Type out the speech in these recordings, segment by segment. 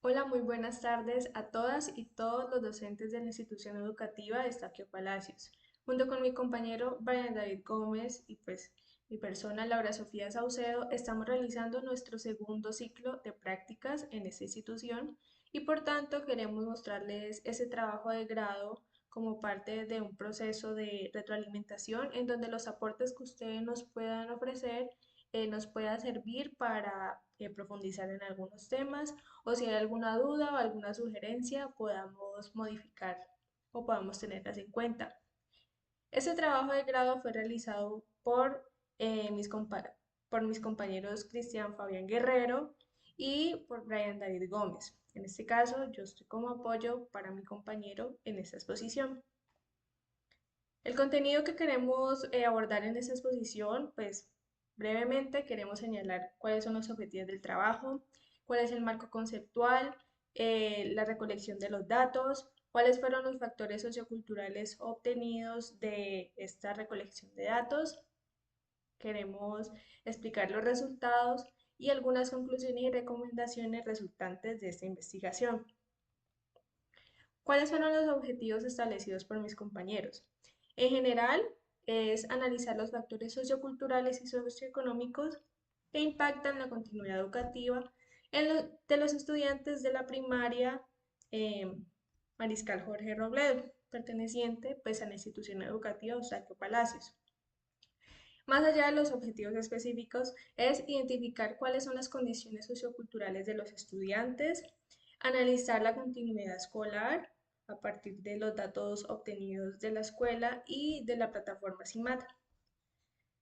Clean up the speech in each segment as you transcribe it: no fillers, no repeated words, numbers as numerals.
Hola, muy buenas tardes a todas y todos los docentes de la institución educativa Estaquio Palacios. Junto con mi compañero Brian David Gómez y pues mi persona Laura Sofía Saucedo, estamos realizando nuestro segundo ciclo de prácticas en esta institución y por tanto queremos mostrarles ese trabajo de grado como parte de un proceso de retroalimentación en donde los aportes que ustedes nos puedan ofrecer nos pueda servir para profundizar en algunos temas o si hay alguna duda o alguna sugerencia podamos modificar o podamos tenerlas en cuenta. Este trabajo de grado fue realizado por mis compañeros Cristian Fabián Guerrero y por Brian David Gómez. En este caso, yo estoy como apoyo para mi compañero en esta exposición. El contenido que queremos abordar en esta exposición, pues brevemente queremos señalar cuáles son los objetivos del trabajo, cuál es el marco conceptual, la recolección de los datos, cuáles fueron los factores socioculturales obtenidos de esta recolección de datos. Queremos explicar los resultados y algunas conclusiones y recomendaciones resultantes de esta investigación. ¿Cuáles fueron los objetivos establecidos por mis compañeros? En general, es analizar los factores socioculturales y socioeconómicos que impactan la continuidad educativa de los estudiantes de la primaria eh, Mariscal Jorge Robledo, perteneciente pues, a la institución educativa Eustaquio Palacios. Más allá de los objetivos específicos, es identificar cuáles son las condiciones socioculturales de los estudiantes, analizar la continuidad escolar a partir de los datos obtenidos de la escuela y de la plataforma CIMAT.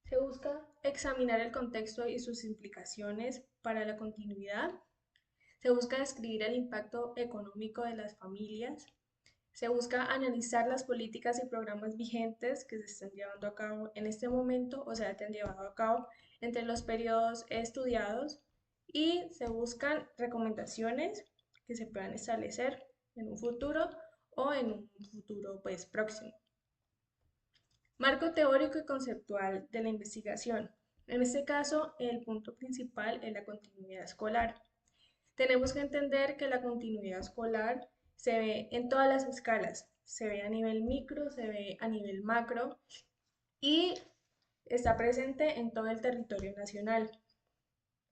Se busca examinar el contexto y sus implicaciones para la continuidad. Se busca describir el impacto económico de las familias. Se busca analizar las políticas y programas vigentes que se están llevando a cabo en este momento o se han llevado a cabo entre los periodos estudiados y se buscan recomendaciones que se puedan establecer en un futuro o en un futuro pues próximo. Marco teórico y conceptual de la investigación. En este caso, el punto principal es la continuidad escolar. Tenemos que entender que la continuidad escolar se ve en todas las escalas, se ve a nivel micro, se ve a nivel macro y está presente en todo el territorio nacional.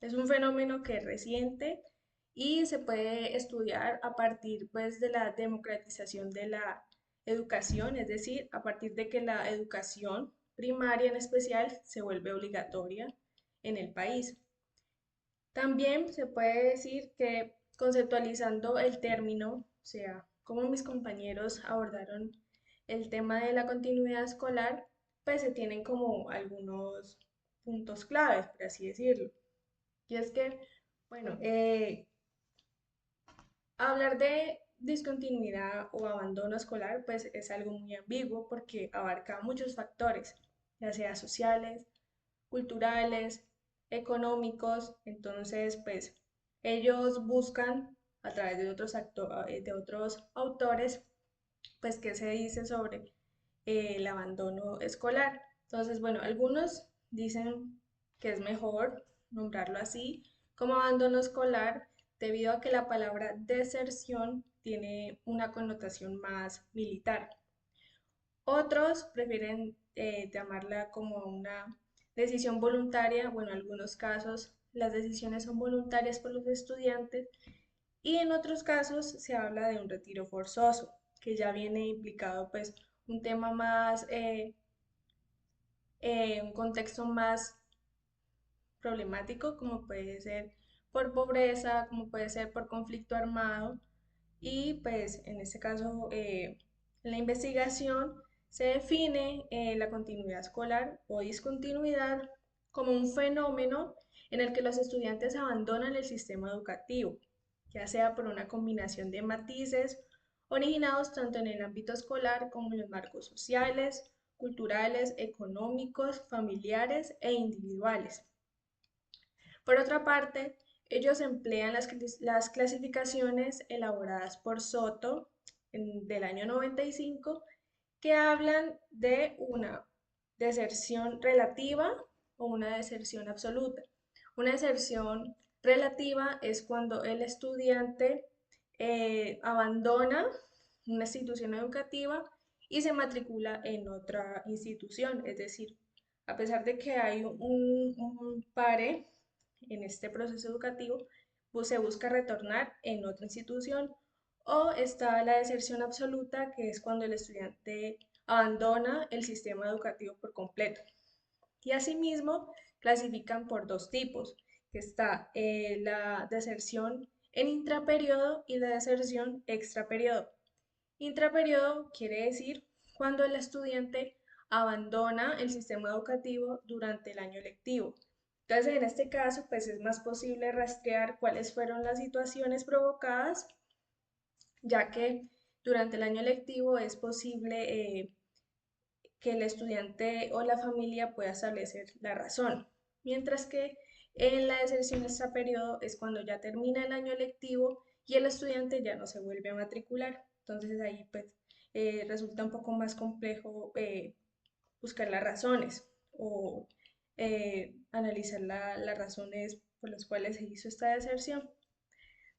Es un fenómeno que es reciente y se puede estudiar a partir pues, de la democratización de la educación, es decir, a partir de que la educación primaria en especial se vuelve obligatoria en el país. También se puede decir que conceptualizando el término, o sea, cómo mis compañeros abordaron el tema de la continuidad escolar, pues se tienen como algunos puntos claves, por así decirlo. Y es que, bueno, hablar de discontinuidad o abandono escolar, pues es algo muy ambiguo porque abarca muchos factores, ya sea sociales, culturales, económicos. Entonces, pues ellos buscan a través de de otros autores, pues qué se dice sobre el abandono escolar. Entonces, bueno, algunos dicen que es mejor nombrarlo así como abandono escolar debido a que la palabra deserción tiene una connotación más militar. Otros prefieren llamarla como una decisión voluntaria. Bueno, en algunos casos las decisiones son voluntarias por los estudiantes y en otros casos se habla de un retiro forzoso, que ya viene implicado pues un tema más, un contexto más problemático, como puede ser por pobreza, como puede ser por conflicto armado. Y pues en este caso, en la investigación se define la continuidad escolar o discontinuidad como un fenómeno en el que los estudiantes abandonan el sistema educativo, ya sea por una combinación de matices originados tanto en el ámbito escolar como en los marcos sociales, culturales, económicos, familiares e individuales. Por otra parte, ellos emplean las clasificaciones elaboradas por Soto del año 95 que hablan de una deserción relativa o una deserción absoluta. Una deserción relativa es cuando el estudiante abandona una institución educativa y se matricula en otra institución. Es decir, a pesar de que hay un pare en este proceso educativo, pues se busca retornar en otra institución. O está la deserción absoluta, que es cuando el estudiante abandona el sistema educativo por completo. Y asimismo clasifican por dos tipos, que está la deserción en intraperiodo y la deserción extraperiodo. Intraperiodo quiere decir cuando el estudiante abandona el sistema educativo durante el año lectivo. Entonces, en este caso, pues es más posible rastrear cuáles fueron las situaciones provocadas, ya que durante el año lectivo es posible que el estudiante o la familia pueda establecer la razón, mientras que en la deserción extraperiodo es cuando ya termina el año lectivo y el estudiante ya no se vuelve a matricular. Entonces ahí pues resulta un poco más complejo buscar las razones o analizar las razones por las cuales se hizo esta deserción.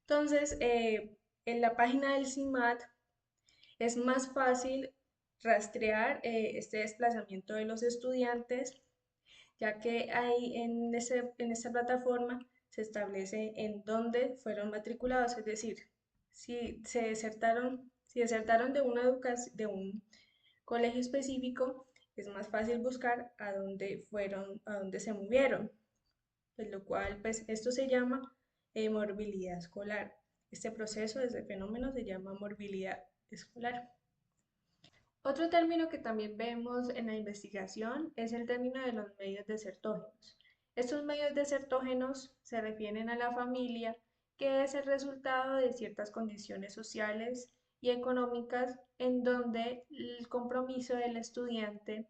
Entonces, en la página del CIMAT es más fácil rastrear este desplazamiento de los estudiantes, ya que ahí en esta plataforma se establece en dónde fueron matriculados, es decir, si desertaron de de un colegio específico, es más fácil buscar a dónde fueron, a dónde se movieron, pues lo cual, pues esto se llama morbilidad escolar. Este proceso, este fenómeno se llama morbilidad escolar. Otro término que también vemos en la investigación es el término de los medios desertógenos. Estos medios desertógenos se refieren a la familia, que es el resultado de ciertas condiciones sociales y económicas en donde el compromiso del estudiante,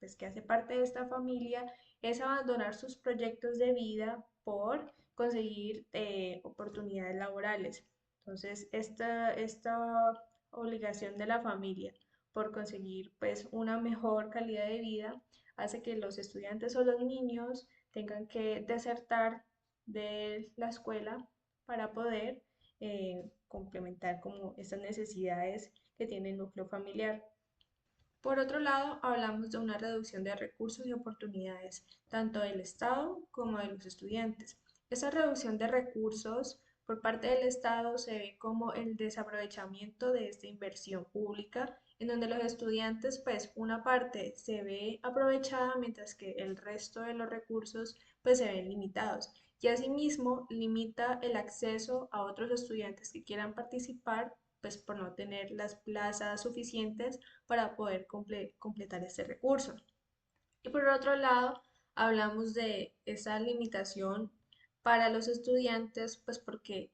pues que hace parte de esta familia, es abandonar sus proyectos de vida por conseguir oportunidades laborales. Entonces, esta obligación de la familia por conseguir pues una mejor calidad de vida hace que los estudiantes o los niños tengan que desertar de la escuela para poder complementar como estas necesidades que tiene el núcleo familiar. Por otro lado, hablamos de una reducción de recursos y oportunidades, tanto del Estado como de los estudiantes. Esa reducción de recursos por parte del Estado se ve como el desaprovechamiento de esta inversión pública, en donde los estudiantes, pues una parte se ve aprovechada, mientras que el resto de los recursos, pues se ven limitados. Y asimismo, limita el acceso a otros estudiantes que quieran participar, pues por no tener las plazas suficientes para poder completar este recurso. Y por otro lado, hablamos de esa limitación para los estudiantes, pues porque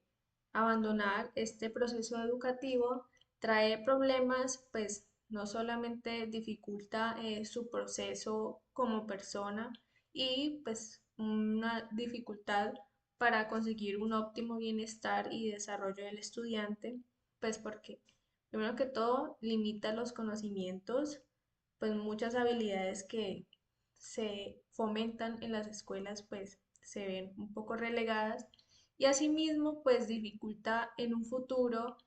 abandonar este proceso educativo trae problemas, pues no solamente dificulta su proceso como persona y pues una dificultad para conseguir un óptimo bienestar y desarrollo del estudiante, pues porque primero que todo limita los conocimientos, pues muchas habilidades que se fomentan en las escuelas pues se ven un poco relegadas y asimismo pues dificulta en un futuro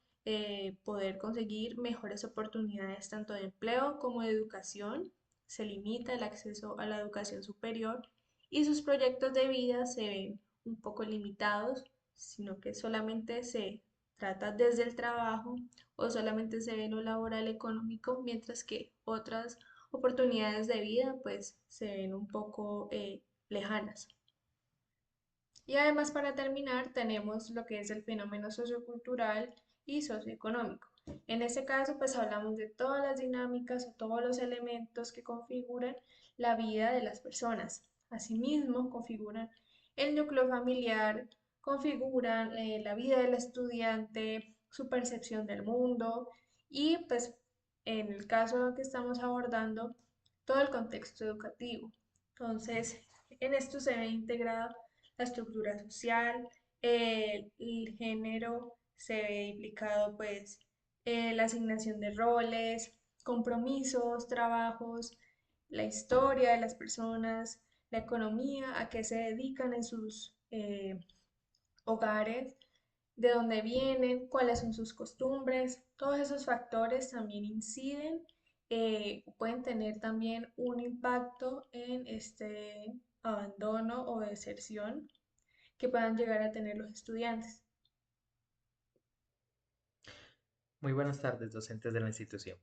poder conseguir mejores oportunidades tanto de empleo como de educación, se limita el acceso a la educación superior y sus proyectos de vida se ven un poco limitados, sino que solamente se trata desde el trabajo o solamente se ve lo laboral económico, mientras que otras oportunidades de vida pues se ven un poco lejanas. Y además para terminar tenemos lo que es el fenómeno sociocultural y socioeconómico. En este caso pues hablamos de todas las dinámicas o todos los elementos que configuran la vida de las personas. Asimismo configuran el núcleo familiar, configuran la vida del estudiante, su percepción del mundo y pues en el caso que estamos abordando todo el contexto educativo. Entonces, en esto se ve integrado la estructura social, el género se ve implicado pues la asignación de roles, compromisos, trabajos, la historia de las personas, la economía, a qué se dedican en sus hogares, de dónde vienen, cuáles son sus costumbres. Todos esos factores también inciden, pueden tener también un impacto en este abandono o deserción que puedan llegar a tener los estudiantes. Muy buenas tardes, docentes de la institución.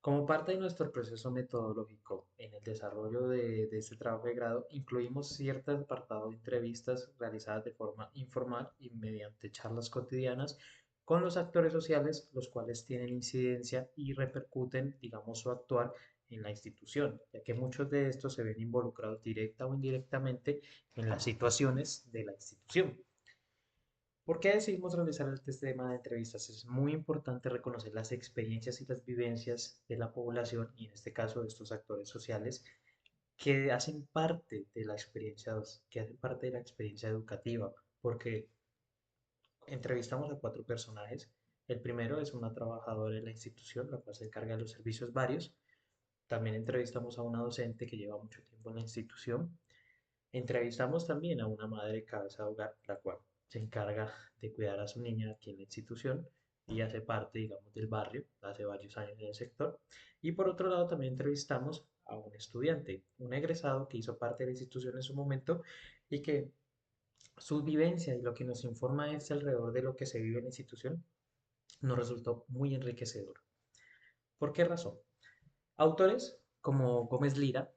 Como parte de nuestro proceso metodológico en el desarrollo de este trabajo de grado, incluimos cierto apartado de entrevistas realizadas de forma informal y mediante charlas cotidianas con los actores sociales, los cuales tienen incidencia y repercuten, digamos, su actuar en la institución, ya que muchos de estos se ven involucrados directa o indirectamente en las situaciones de la institución. ¿Por qué decidimos realizar este tema de entrevistas? Es muy importante reconocer las experiencias y las vivencias de la población y en este caso de estos actores sociales que hacen parte de la experiencia, que hacen parte de la experiencia educativa, porque entrevistamos a cuatro personajes. El primero es una trabajadora de la institución, la cual se encarga de los servicios varios. También entrevistamos a una docente que lleva mucho tiempo en la institución. Entrevistamos también a una madre cabeza de hogar, la cual se encarga de cuidar a su niña aquí en la institución y hace parte, digamos, del barrio, hace varios años en el sector. Y por otro lado, también entrevistamos a un estudiante, un egresado que hizo parte de la institución en su momento y que su vivencia y lo que nos informa es alrededor de lo que se vive en la institución nos resultó muy enriquecedor. ¿Por qué razón? Autores como Gómez Lira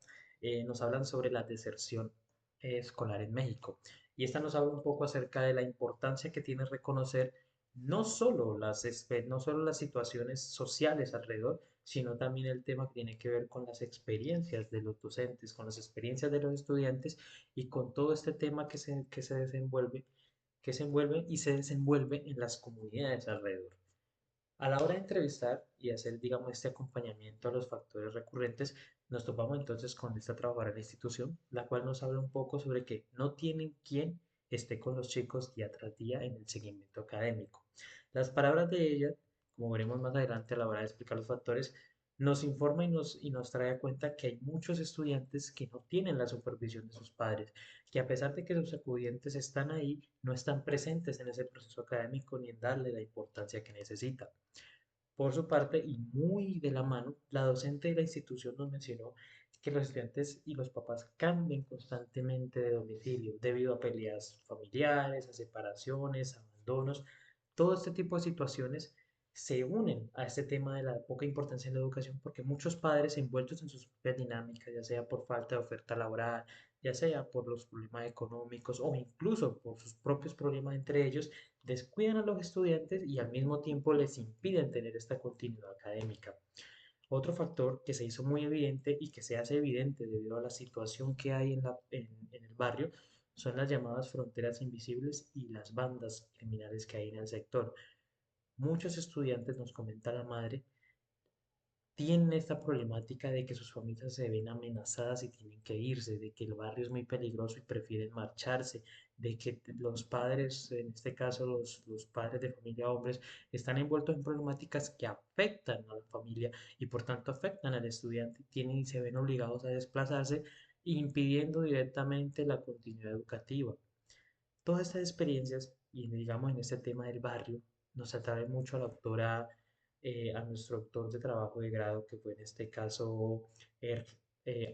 nos hablan sobre la deserción escolar en México y esta nos habla un poco acerca de la importancia que tiene reconocer no solo las situaciones sociales alrededor, sino también el tema que tiene que ver con las experiencias de los docentes, con las experiencias de los estudiantes y con todo este tema que se envuelve y se desenvuelve en las comunidades alrededor. A la hora de entrevistar y hacer, digamos, este acompañamiento a los factores recurrentes, nos topamos entonces con esta trabajadora de la institución, la cual nos habla un poco sobre que no tienen quien esté con los chicos día tras día en el seguimiento académico. Las palabras de ella, como veremos más adelante a la hora de explicar los factores, nos informa y nos trae a cuenta que hay muchos estudiantes que no tienen la supervisión de sus padres, que a pesar de que sus acudientes están ahí, no están presentes en ese proceso académico ni en darle la importancia que necesita. Por su parte, y muy de la mano, la docente de la institución nos mencionó que los estudiantes y los papás cambian constantemente de domicilio debido a peleas familiares, a separaciones, abandonos. Todo este tipo de situaciones se unen a este tema de la poca importancia en la educación porque muchos padres envueltos en sus propias dinámicas, ya sea por falta de oferta laboral, ya sea por los problemas económicos o incluso por sus propios problemas entre ellos, descuidan a los estudiantes y al mismo tiempo les impiden tener esta continuidad académica. Otro factor que se hizo muy evidente y que se hace evidente debido a la situación que hay en el barrio son las llamadas fronteras invisibles y las bandas criminales que hay en el sector. Muchos estudiantes, nos comenta la madre, tienen esta problemática de que sus familias se ven amenazadas y tienen que irse, de que el barrio es muy peligroso y prefieren marcharse, de que los padres, en este caso los padres de familia hombres, están envueltos en problemáticas que afectan a la familia y por tanto afectan al estudiante, tienen y se ven obligados a desplazarse, impidiendo directamente la continuidad educativa. Todas estas experiencias, y digamos en este tema del barrio, nos atrae mucho a la autora, a nuestro autor de trabajo de grado, que fue en este caso Er-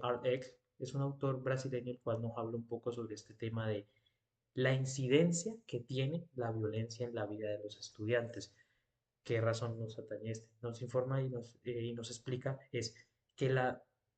Art X. Es un autor brasileño el cual nos habla un poco sobre este tema de la incidencia que tiene la violencia en la vida de los estudiantes. ¿Qué razón nos atañe este? Nos informa y nos explica es que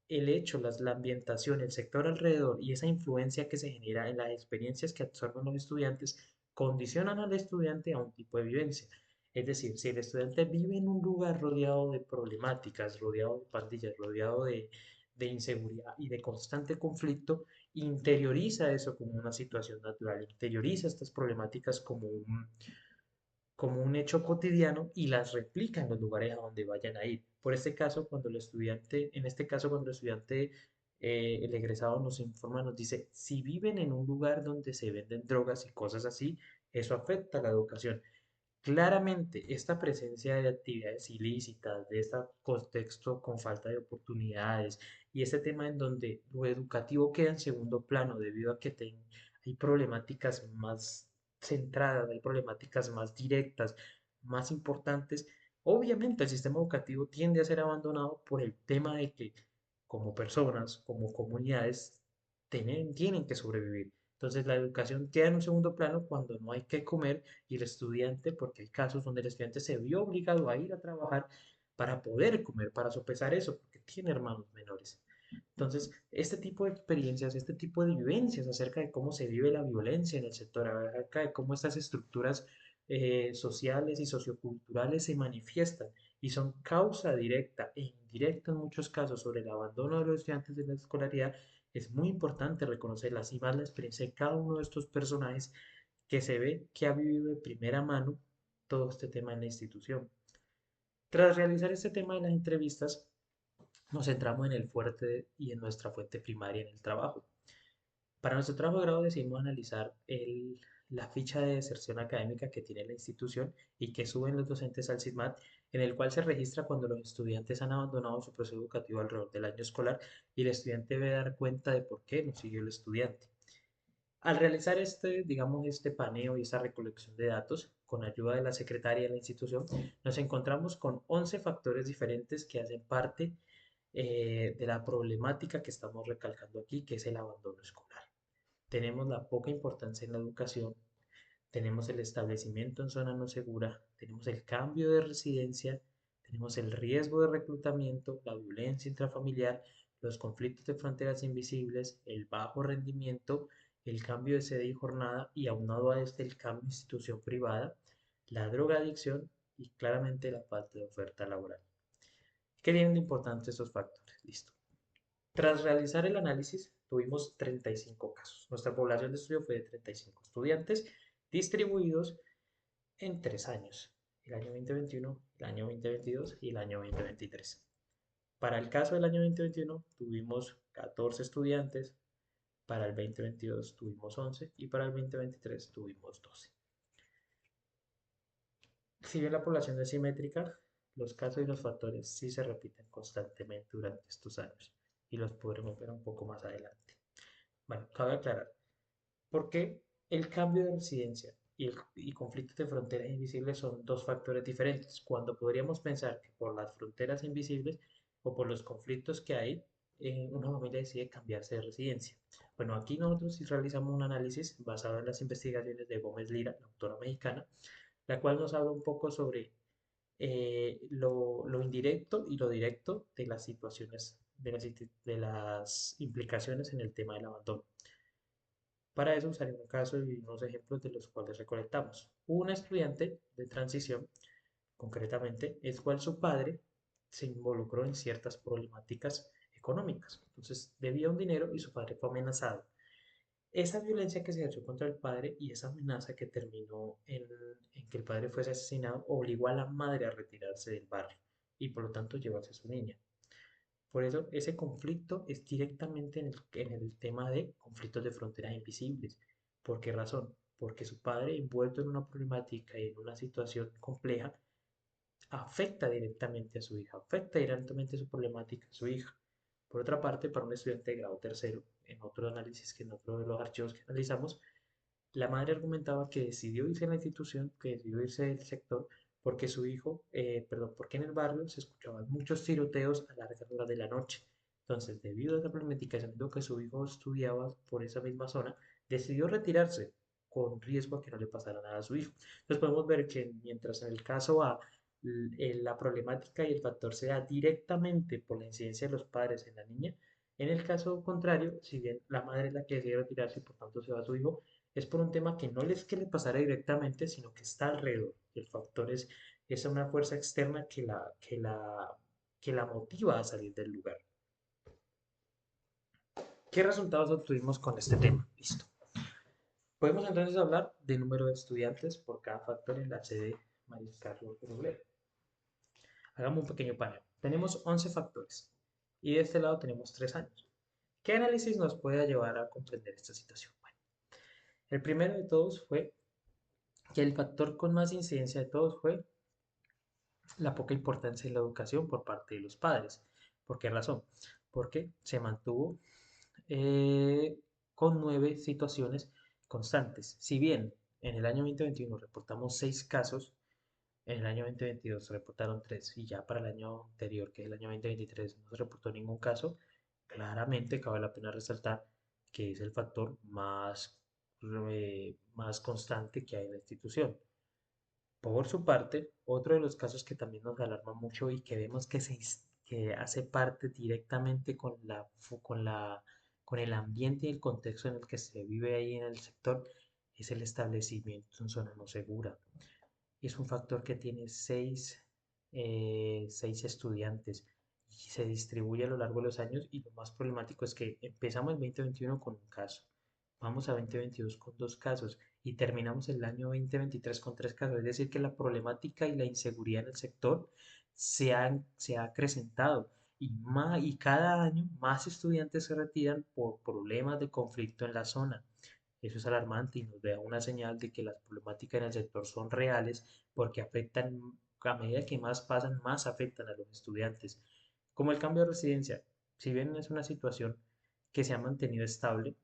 el hecho, la ambientación, el sector alrededor y esa influencia que se genera en las experiencias que absorben los estudiantes condicionan al estudiante a un tipo de vivencia. Es decir, si el estudiante vive en un lugar rodeado de problemáticas, rodeado de pandillas, rodeado de inseguridad y de constante conflicto, interioriza eso como una situación natural, interioriza estas problemáticas como un hecho cotidiano y las replica en los lugares a donde vayan a ir. Por este caso, cuando el estudiante, en este caso, cuando el estudiante, el egresado nos informa, nos dice, si viven en un lugar donde se venden drogas y cosas así, eso afecta a la educación. Claramente, esta presencia de actividades ilícitas, de este contexto con falta de oportunidades y este tema en donde lo educativo queda en segundo plano debido a que hay problemáticas más centradas, hay problemáticas más directas, más importantes. Obviamente el sistema educativo tiende a ser abandonado por el tema de que como personas, como comunidades, tienen que sobrevivir. Entonces la educación queda en un segundo plano cuando no hay que comer y el estudiante, porque hay casos donde el estudiante se vio obligado a ir a trabajar para poder comer, para sopesar eso, porque tiene hermanos menores. Entonces, este tipo de experiencias, este tipo de vivencias acerca de cómo se vive la violencia en el sector, acerca de cómo estas estructuras sociales y socioculturales se manifiestan y son causa directa e indirecta en muchos casos sobre el abandono de los estudiantes de la escolaridad, es muy importante reconocerlas y más la experiencia de cada uno de estos personajes que se ve que ha vivido de primera mano todo este tema en la institución. Tras realizar este tema de las entrevistas, nos centramos en el fuerte y en nuestra fuente primaria en el trabajo. Para nuestro trabajo de grado decidimos analizar la ficha de deserción académica que tiene la institución y que suben los docentes al SIGMAT, en el cual se registra cuando los estudiantes han abandonado su proceso educativo alrededor del año escolar y el estudiante debe dar cuenta de por qué no siguió el estudiante. Al realizar digamos, este paneo y esta recolección de datos, con ayuda de la secretaria de la institución, nos encontramos con 11 factores diferentes que hacen parte de la problemática que estamos recalcando aquí, que es el abandono escolar. Tenemos la poca importancia en la educación, tenemos el establecimiento en zona no segura, tenemos el cambio de residencia, tenemos el riesgo de reclutamiento, la violencia intrafamiliar, los conflictos de fronteras invisibles, el bajo rendimiento, el cambio de sede y jornada y aunado a este el cambio de institución privada, la drogadicción y claramente la falta de oferta laboral. ¿Qué tienen de importante estos factores? Listo. Tras realizar el análisis, tuvimos 35 casos. Nuestra población de estudio fue de 35 estudiantes distribuidos en 3 años, el año 2021, el año 2022 y el año 2023. Para el caso del año 2021 tuvimos 14 estudiantes, para el 2022 tuvimos 11 y para el 2023 tuvimos 12. Si bien la población es simétrica, los casos y los factores sí se repiten constantemente durante estos años y los podremos ver un poco más adelante. Bueno, cabe aclarar, porque el cambio de residencia y conflictos de fronteras invisibles son dos factores diferentes, cuando podríamos pensar que por las fronteras invisibles o por los conflictos que hay, una familia decide cambiarse de residencia. Bueno, aquí nosotros sí realizamos un análisis basado en las investigaciones de Gómez Lira, la autora mexicana, la cual nos habla un poco sobre lo indirecto y lo directo de las situaciones, de las implicaciones en el tema del abandono. Para eso usaré un caso y unos ejemplos de los cuales recolectamos. Un estudiante de transición, concretamente, es cual su padre se involucró en ciertas problemáticas económicas. Entonces, debía un dinero y su padre fue amenazado. Esa violencia que se ejerció contra el padre y esa amenaza que terminó en que el padre fuese asesinado obligó a la madre a retirarse del barrio y por lo tanto llevarse a su niña. Por eso ese conflicto es directamente en el tema de conflictos de fronteras invisibles. ¿Por qué razón? Porque su padre, envuelto en una problemática y en una situación compleja, afecta directamente a su hija, afecta directamente su problemática a su hija. Por otra parte, para un estudiante de grado tercero, en otro análisis que en otro de los archivos que analizamos, la madre argumentaba que decidió irse a la institución, que decidió irse del sector, porque su hijo, perdón, porque en el barrio se escuchaban muchos tiroteos a largas horas de la noche. Entonces, debido a esa problemática, sabiendo que su hijo estudiaba por esa misma zona, decidió retirarse con riesgo a que no le pasara nada a su hijo. Entonces podemos ver que mientras en el caso A la problemática y el factor se da directamente por la incidencia de los padres en la niña, en el caso contrario, si bien la madre es la que decide retirarse y por tanto se va a su hijo, es por un tema que no es que le pasara directamente, sino que está alrededor. El factor es una fuerza externa que la motiva a salir del lugar. ¿Qué resultados obtuvimos con este tema? Listo. Podemos entonces hablar de número de estudiantes por cada factor en la sede Maris Carlos Robledo. Hagamos un pequeño paneo. Tenemos 11 factores y de este lado tenemos 3 años. ¿Qué análisis nos puede llevar a comprender esta situación? Bueno, el primero de todos fue que el factor con más incidencia de todos fue la poca importancia en la educación por parte de los padres. ¿Por qué razón? Porque se mantuvo con 9 situaciones constantes. Si bien en el año 2021 reportamos 6 casos, en el año 2022 se reportaron 3 y ya para el año anterior, que es el año 2023, no se reportó ningún caso, claramente cabe la pena resaltar que es el factor más constante que hay en la institución. Por su parte, otro de los casos que también nos alarma mucho y que vemos que hace parte directamente con el ambiente y el contexto en el que se vive ahí en el sector es el establecimiento en zona no segura. Es un factor que tiene seis estudiantes y se distribuye a lo largo de los años y lo más problemático es que empezamos el 2021 con un caso, vamos a 2022 con dos casos y terminamos el año 2023 con tres casos. Es decir, que la problemática y la inseguridad en el sector se ha acrecentado y cada año más estudiantes se retiran por problemas de conflicto en la zona. Eso es alarmante y nos da una señal de que las problemáticas en el sector son reales porque afectan, a medida que más pasan, más afectan a los estudiantes. Como el cambio de residencia, si bien es una situación que se ha mantenido estable,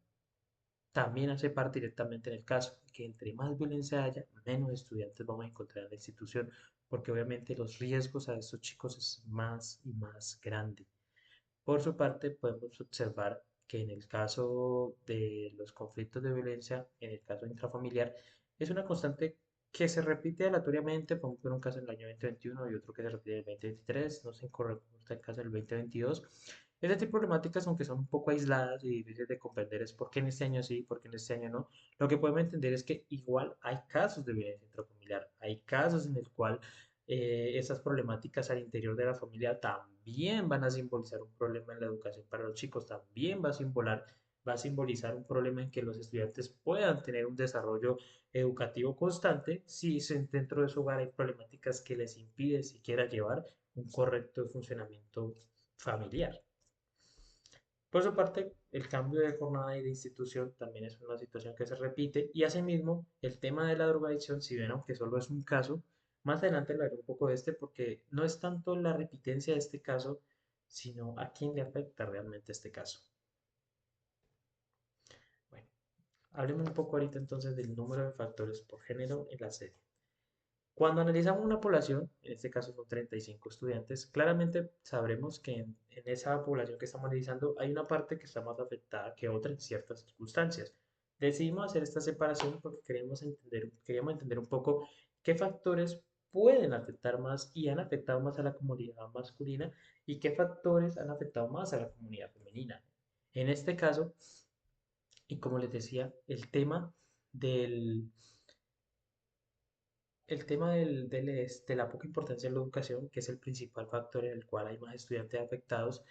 también hace parte directamente en el caso que entre más violencia haya, menos estudiantes vamos a encontrar en la institución, porque obviamente los riesgos a estos chicos es más y más grande. Por su parte, podemos observar que en el caso de los conflictos de violencia, en el caso intrafamiliar, es una constante que se repite aleatoriamente, podemos ver un caso en el año 2021 y otro que se repite en el 2023, no se incorre el caso del 2022. Este tipo de problemáticas, aunque son un poco aisladas y difíciles de comprender, es por qué en este año sí, por qué en este año no. Lo que podemos entender es que igual hay casos de violencia intrafamiliar, hay casos en el cual esas problemáticas al interior de la familia también van a simbolizar un problema en la educación para los chicos, también va a simbolizar un problema en que los estudiantes puedan tener un desarrollo educativo constante si dentro de su hogar hay problemáticas que les impiden siquiera llevar un correcto funcionamiento familiar. Por su parte, el cambio de jornada y de institución también es una situación que se repite y asimismo el tema de la drogadicción, si bien aunque solo es un caso, más adelante hablaré un poco de este porque no es tanto la repitencia de este caso, sino a quién le afecta realmente este caso. Bueno, hablemos un poco ahorita entonces del número de factores por género en la serie. Cuando analizamos una población, en este caso son 35 estudiantes, claramente sabremos que en esa población que estamos analizando hay una parte que está más afectada que otra en ciertas circunstancias. Decidimos hacer esta separación porque queríamos entender un poco qué factores pueden afectar más y han afectado más a la comunidad masculina y qué factores han afectado más a la comunidad femenina. En este caso, y como les decía, del, de la poca importancia en la educación, que es el principal factor en el cual hay más estudiantes afectados,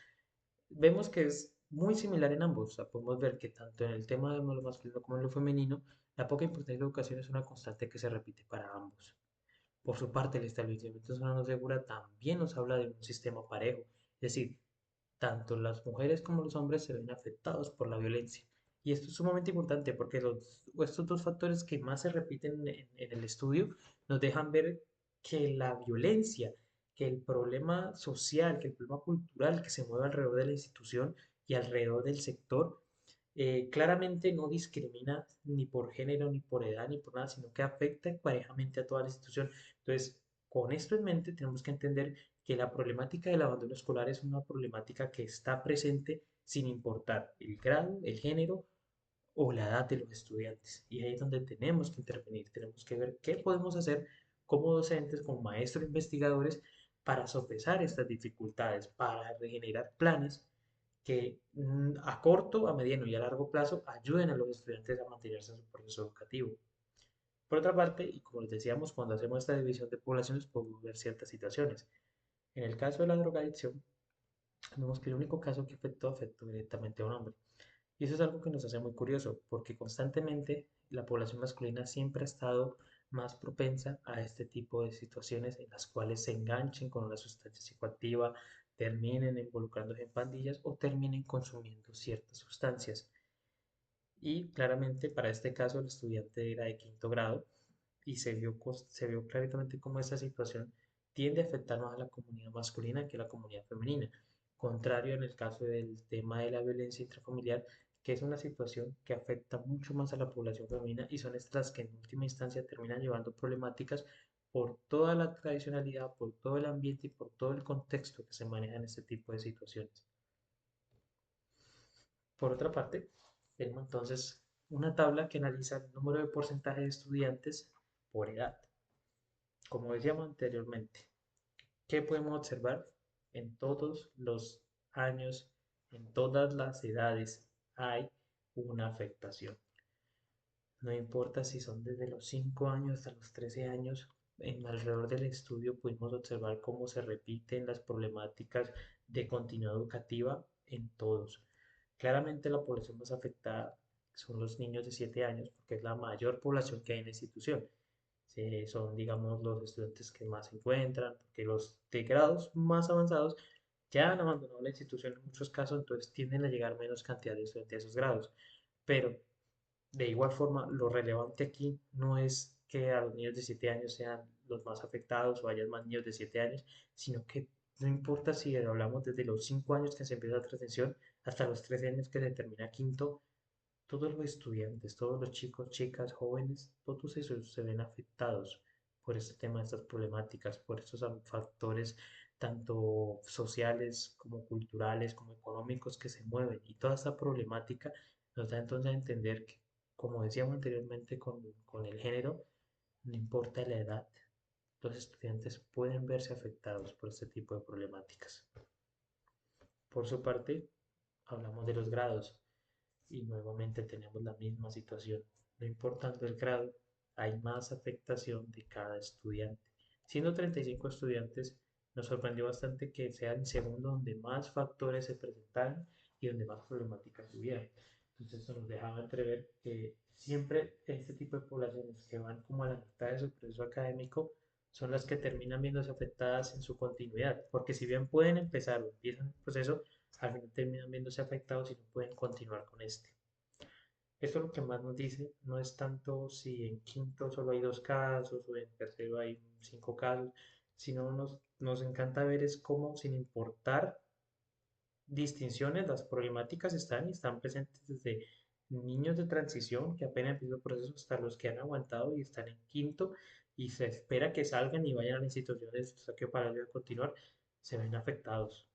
vemos que es muy similar en ambos. O sea, podemos ver que tanto en el tema de lo masculino como en lo femenino, la poca importancia de la educación es una constante que se repite para ambos. Por su parte, el establecimiento de zona no segura también nos habla de un sistema parejo, es decir, tanto las mujeres como los hombres se ven afectados por la violencia. Y esto es sumamente importante porque estos dos factores que más se repiten en el estudio nos dejan ver que la violencia, que el problema social, que el problema cultural que se mueve alrededor de la institución y alrededor del sector, claramente no discrimina ni por género, ni por edad, ni por nada, sino que afecta parejamente a toda la institución. Entonces, con esto en mente, tenemos que entender que la problemática del abandono escolar es una problemática que está presente sin importar el grado, el género o la edad de los estudiantes. Y ahí es donde tenemos que intervenir, tenemos que ver qué podemos hacer como docentes, como maestros investigadores, para sopesar estas dificultades, para regenerar planes que a corto, a mediano y a largo plazo ayuden a los estudiantes a mantenerse en su proceso educativo. Por otra parte, y como les decíamos, cuando hacemos esta división de poblaciones podemos ver ciertas situaciones. En el caso de la drogadicción, vemos que el único caso que afectó directamente a un hombre. Y eso es algo que nos hace muy curioso, porque constantemente la población masculina siempre ha estado más propensa a este tipo de situaciones en las cuales se enganchen con una sustancia psicoactiva, terminen involucrándose en pandillas o terminen consumiendo ciertas sustancias. Y claramente para este caso el estudiante era de quinto grado y se vio claramente cómo esta situación tiende a afectar más a la comunidad masculina que a la comunidad femenina. Contrario en el caso del tema de la violencia intrafamiliar, que es una situación que afecta mucho más a la población femenina y son estas que en última instancia terminan llevando problemáticas por toda la tradicionalidad, por todo el ambiente y por todo el contexto que se maneja en este tipo de situaciones. Por otra parte, tenemos entonces una tabla que analiza el número de porcentaje de estudiantes por edad. Como decíamos anteriormente, ¿qué podemos observar? En todos los años, en todas las edades, hay una afectación. No importa si son desde los 5 años hasta los 13 años, en alrededor del estudio pudimos observar cómo se repiten las problemáticas de continuidad educativa en todos. Claramente la población más afectada son los niños de 7 años, porque es la mayor población que hay en la institución. Son, digamos, los estudiantes que más se encuentran, porque los de grados más avanzados ya han abandonado la institución en muchos casos, entonces tienden a llegar menos cantidad de estudiantes a esos grados. Pero de igual forma, lo relevante aquí no es que a los niños de 7 años sean los más afectados o haya más niños de 7 años, sino que no importa si hablamos desde los 5 años que se empieza la transición hasta los 13 años que se termina quinto, todos los estudiantes, todos los chicos, chicas, jóvenes, todos esos se ven afectados por este tema, estas problemáticas, por estos factores tanto sociales como culturales, como económicos que se mueven. Y toda esta problemática nos da entonces a entender que, como decíamos anteriormente con el género, no importa la edad, los estudiantes pueden verse afectados por este tipo de problemáticas. Por su parte, hablamos de los grados y nuevamente tenemos la misma situación. No importando el grado, hay más afectación de cada estudiante. Siendo 35 estudiantes, nos sorprendió bastante que sea el segundo donde más factores se presentaron y donde más problemáticas hubieran. Entonces eso nos dejaba entrever que siempre este tipo de poblaciones que van como a la mitad de su proceso académico son las que terminan viéndose afectadas en su continuidad, porque si bien pueden empezar o empiezan el proceso, al final terminan viéndose afectados y no pueden continuar con este. Esto lo que más nos dice no es tanto si en quinto solo hay 2 casos o en tercero hay 5 casos, sino nos encanta ver es cómo sin importar distinciones, las problemáticas están y están presentes desde niños de transición que apenas empiezan el proceso hasta los que han aguantado y están en quinto y se espera que salgan y vayan a las instituciones para continuar, se ven afectados.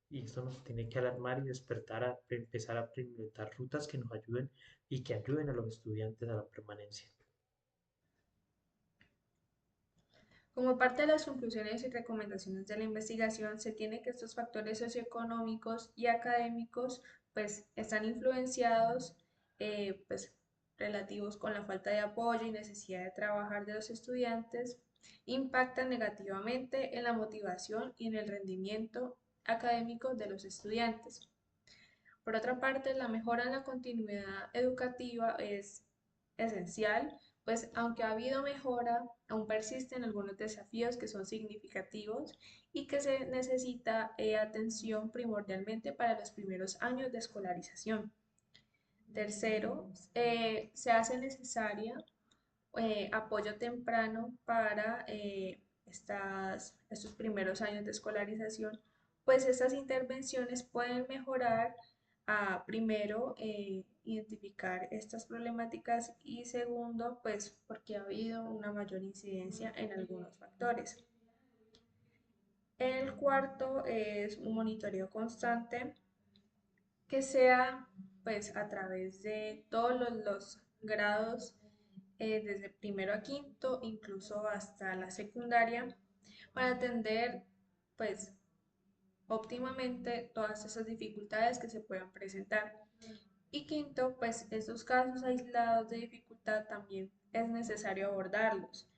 Y esto nos tiene que alarmar y despertar a empezar a implementar rutas que nos ayuden y que ayuden a los estudiantes a la permanencia. Como parte de las conclusiones y recomendaciones de la investigación, se tiene que estos factores socioeconómicos y académicos pues están influenciados pues relativos con la falta de apoyo y necesidad de trabajar de los estudiantes, impactan negativamente en la motivación y en el rendimiento académico de los estudiantes. Por otra parte, la mejora en la continuidad educativa es esencial, pues aunque ha habido mejora, aún persisten algunos desafíos que son significativos y que se necesita atención primordialmente para los primeros años de escolarización. Tercero, se hace necesaria apoyo temprano para estos primeros años de escolarización, pues estas intervenciones pueden mejorar primero, identificar estas problemáticas y segundo, pues porque ha habido una mayor incidencia en algunos factores. El cuarto es un monitoreo constante que sea pues a través de todos los grados desde primero a quinto, incluso hasta la secundaria, para atender pues óptimamente todas esas dificultades que se puedan presentar. Y quinto, pues estos casos aislados de dificultad también es necesario abordarlos.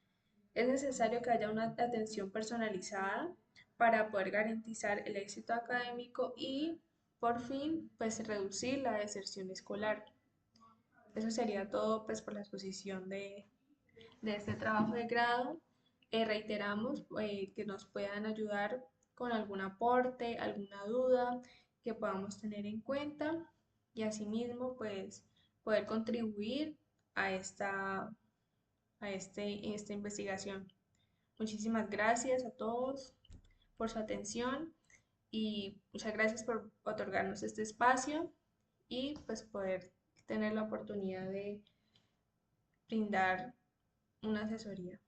Es necesario que haya una atención personalizada para poder garantizar el éxito académico y por fin pues reducir la deserción escolar. Eso sería todo pues por la exposición de este trabajo de grado. Reiteramos que nos puedan ayudar con algún aporte, alguna duda que podamos tener en cuenta y asimismo pues poder contribuir a esta investigación. Muchísimas gracias a todos por su atención y muchas gracias por otorgarnos este espacio y pues poder tener la oportunidad de brindar una asesoría.